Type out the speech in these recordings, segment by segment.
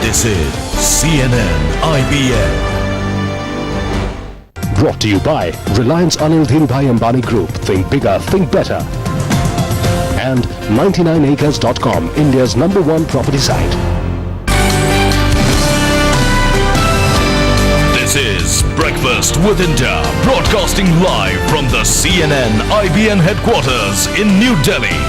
This is CNN IBN. Brought to you by Reliance Anil Dhirubhai Ambani Group. Think bigger, think better. And 99acres.com, India's #1 property site. This is Breakfast with India, broadcasting live from the CNN IBN headquarters in New Delhi.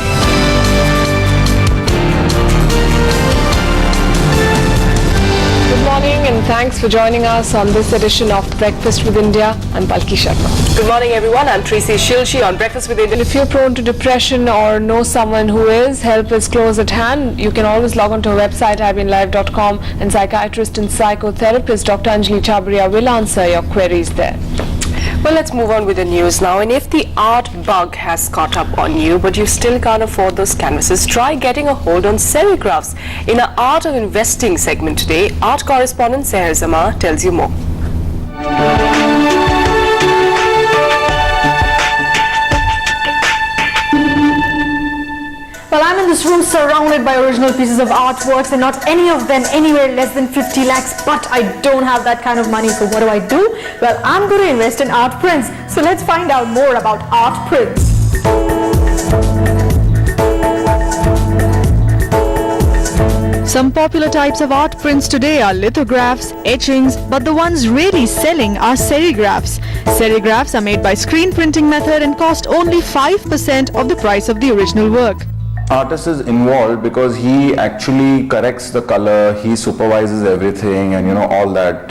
Good morning and thanks for joining us on this edition of Breakfast with India. I'm Palki Sharma. Good morning everyone, I'm Tracy Shilshi on Breakfast with India. If you're prone to depression or know someone who is, help is close at hand. You can always log on to our website ibnlive.com and psychiatrist and psychotherapist Dr. Anjali Chabria will answer your queries there. Well, let's move on with the news now. And if the art bug has caught up on you, but you still can't afford those canvases, try getting a hold on serigraphs. In our Art of Investing segment today, art correspondent Seher Zama tells you more. Well, I'm in this room surrounded by original pieces of artworks and not any of them anywhere less than 50 lakhs, but I don't have that kind of money, so what do? Well, I'm going to invest in art prints. So let's find out more about art prints. Some popular types of art prints today are lithographs, etchings, but the ones really selling are serigraphs. Serigraphs are made by screen printing method and cost only 5% of the price of the original work. Artist is involved because he actually corrects the color, he supervises everything and all that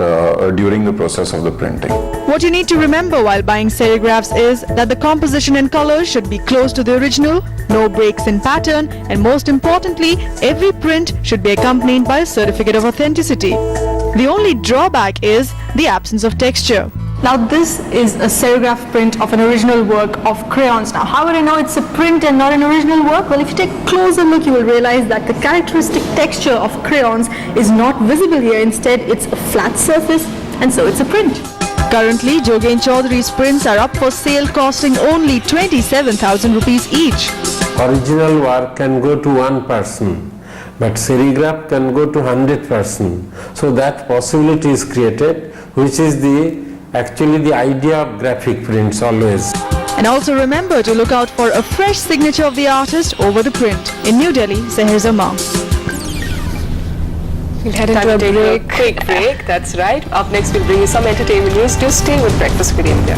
during the process of the printing. What you need to remember while buying serigraphs is that the composition and colors should be close to the original, no breaks in pattern, and most importantly, every print should be accompanied by a certificate of authenticity. The only drawback is the absence of texture. Now this is a serigraph print of an original work of crayons. Now how would I know it's a print and not an original work? Well, if you take a closer look, you will realize that the characteristic texture of crayons is not visible here. Instead, it's a flat surface and so it's a print. Currently, Jogen Chaudhary's prints are up for sale costing only 27,000 rupees each. Original work can go to one person, but serigraph can go to 100 person. So that possibility is created, which is actually the idea of graphic prints always. And also remember to look out for a fresh signature of the artist over the print. In New Delhi, Seher Zama. We'll head Time into to a take break. a quick break, that's right. Up next we'll bring you some entertainment news. Do stay with Breakfast with India.